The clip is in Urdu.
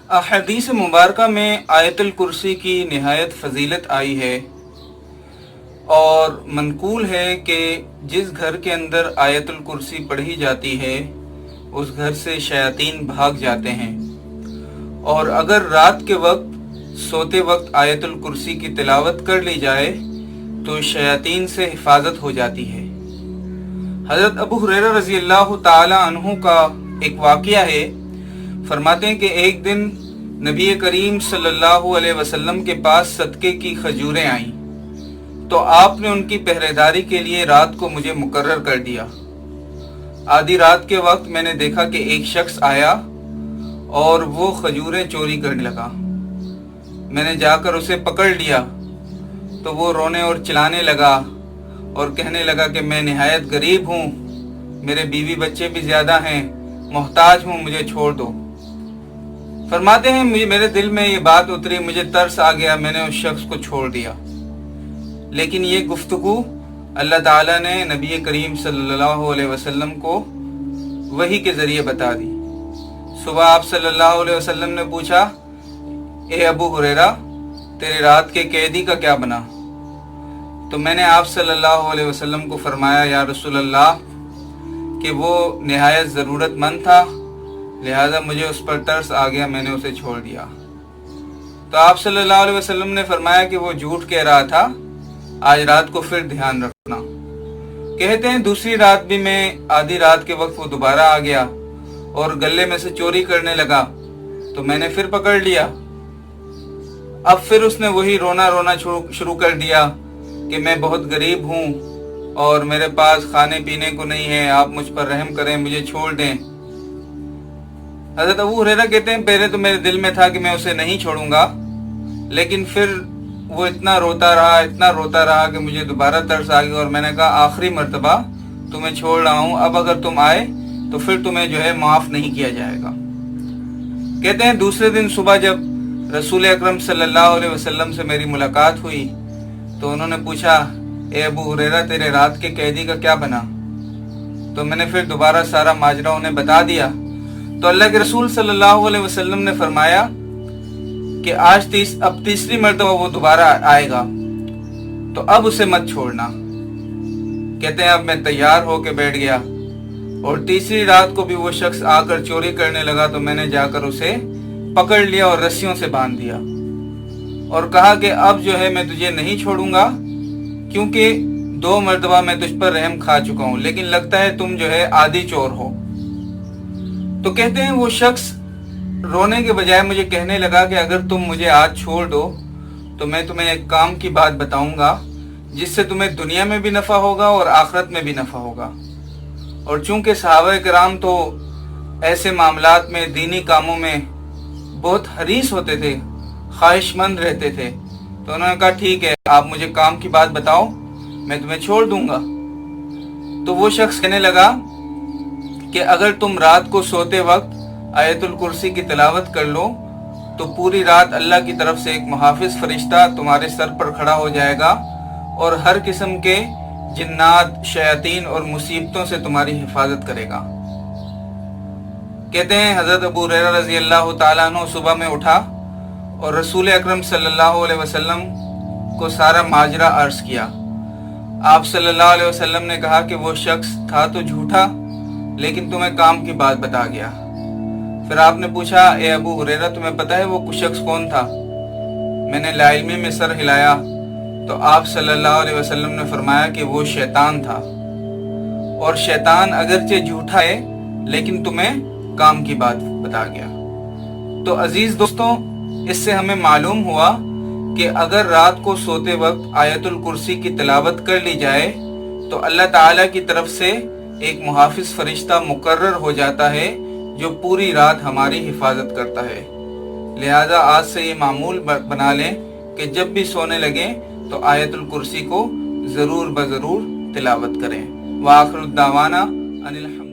احادیث مبارکہ میں آیت الکرسی کی نہایت فضیلت آئی ہے، اور منقول ہے کہ جس گھر کے اندر آیت الکرسی پڑھی جاتی ہے اس گھر سے شیاطین بھاگ جاتے ہیں، اور اگر رات کے وقت سوتے وقت آیت الکرسی کی تلاوت کر لی جائے تو شیاطین سے حفاظت ہو جاتی ہے۔ حضرت ابو ہریرہ رضی اللہ تعالی عنہ کا ایک واقعہ ہے، فرماتے ہیں کہ ایک دن نبی کریم صلی اللہ علیہ وسلم کے پاس صدقے کی کھجوریں آئیں تو آپ نے ان کی پہرے داری کے لیے رات کو مجھے مقرر کر دیا۔ آدھی رات کے وقت میں نے دیکھا کہ ایک شخص آیا اور وہ کھجوریں چوری کرنے لگا۔ میں نے جا کر اسے پکڑ لیا تو وہ رونے اور چلانے لگا اور کہنے لگا کہ میں نہایت غریب ہوں، میرے بیوی بچے بھی زیادہ ہیں، محتاج ہوں، مجھے چھوڑ دو۔ فرماتے ہیں میرے دل میں یہ بات اتری، مجھے ترس آ گیا، میں نے اس شخص کو چھوڑ دیا۔ لیکن یہ گفتگو اللہ تعالیٰ نے نبی کریم صلی اللہ علیہ وسلم کو وحی کے ذریعے بتا دی۔ صبح آپ صلی اللہ علیہ وسلم نے پوچھا، اے ابو ہریرہ، تیرے رات کے قیدی کا کیا بنا؟ تو میں نے آپ صلی اللہ علیہ وسلم کو فرمایا، یا رسول اللہ، کہ وہ نہایت ضرورت مند تھا، لہذا مجھے اس پر ترس آ گیا، میں نے اسے چھوڑ دیا۔ تو آپ صلی اللہ علیہ وسلم نے فرمایا کہ وہ جھوٹ کہہ رہا تھا، آج رات کو پھر دھیان رکھنا۔ کہتے ہیں دوسری رات بھی میں آدھی رات کے وقت وہ دوبارہ آ گیا اور گلے میں سے چوری کرنے لگا تو میں نے پھر پکڑ لیا۔ اب پھر اس نے وہی رونا شروع کر دیا کہ میں بہت غریب ہوں اور میرے پاس کھانے پینے کو نہیں ہے، آپ مجھ پر رحم کریں، مجھے چھوڑ دیں۔ حضرت ابو ہریرہ کہتے ہیں پہلے تو میرے دل میں تھا کہ میں اسے نہیں چھوڑوں گا، لیکن پھر وہ اتنا روتا رہا کہ مجھے دوبارہ ترس آ گیا اور میں نے کہا آخری مرتبہ تمہیں چھوڑ رہا ہوں، اب اگر تم آئے تو پھر تمہیں جو ہے معاف نہیں کیا جائے گا۔ کہتے ہیں دوسرے دن صبح جب رسول اکرم صلی اللہ علیہ وسلم سے میری ملاقات ہوئی تو انہوں نے پوچھا، اے ابو ہریرہ، تیرے رات کے قیدی کا کیا بنا؟ تو میں نے پھر دوبارہ سارا ماجرا انہیں بتا دیا۔ تو اللہ کے رسول صلی اللہ علیہ وسلم نے فرمایا کہ اب تیسری مرتبہ وہ دوبارہ آئے گا تو اب اسے مت چھوڑنا۔ کہتے ہیں اب میں تیار ہو کے بیٹھ گیا اور تیسری رات کو بھی وہ شخص آ کر چوری کرنے لگا تو میں نے جا کر اسے پکڑ لیا اور رسیوں سے باندھ دیا اور کہا کہ اب جو ہے میں تجھے نہیں چھوڑوں گا، کیونکہ 2 مرتبہ میں تجھ پر رحم کھا چکا ہوں، لیکن لگتا ہے تم جو ہے عادی چور ہو۔ تو کہتے ہیں وہ شخص رونے کے بجائے مجھے کہنے لگا کہ اگر تم مجھے آج چھوڑ دو تو میں تمہیں ایک کام کی بات بتاؤں گا جس سے تمہیں دنیا میں بھی نفع ہوگا اور آخرت میں بھی نفع ہوگا۔ اور چونکہ صحابہ کرام تو ایسے معاملات میں، دینی کاموں میں بہت حریص ہوتے تھے، خواہش مند رہتے تھے، تو انہوں نے کہا ٹھیک ہے، آپ مجھے کام کی بات بتاؤ، میں تمہیں چھوڑ دوں گا۔ تو وہ شخص کہنے لگا کہ اگر تم رات کو سوتے وقت آیت الکرسی کی تلاوت کر لو تو پوری رات اللہ کی طرف سے ایک محافظ فرشتہ تمہارے سر پر کھڑا ہو جائے گا اور ہر قسم کے جنات، شیاطین اور مصیبتوں سے تمہاری حفاظت کرے گا۔ کہتے ہیں حضرت ابو ہریرہ رضی اللہ تعالیٰ عنہ صبح میں اٹھا اور رسول اکرم صلی اللہ علیہ وسلم کو سارا ماجرا عرض کیا۔ آپ صلی اللہ علیہ وسلم نے کہا کہ وہ شخص تھا تو جھوٹا، لیکن تمہیں کام کی بات بتا گیا۔ پھر آپ نے پوچھا، اے ابو ہریرہ، تمہیں پتہ ہے وہ شخص کون تھا؟ میں نے لا علمی میں سر ہلایا تو آپ صلی اللہ علیہ وسلم نے فرمایا کہ وہ شیطان تھا، اور شیطان اگرچہ جھوٹا ہے لیکن تمہیں کام کی بات بتا گیا۔ تو عزیز دوستوں، اس سے ہمیں معلوم ہوا کہ اگر رات کو سوتے وقت آیت الکرسی کی تلاوت کر لی جائے تو اللہ تعالیٰ کی طرف سے ایک محافظ فرشتہ مقرر ہو جاتا ہے جو پوری رات ہماری حفاظت کرتا ہے۔ لہذا آج سے یہ معمول بنا لیں کہ جب بھی سونے لگیں تو آیت الکرسی کو ضرور تلاوت کریں۔ وآخر الدعوانا ان الحمد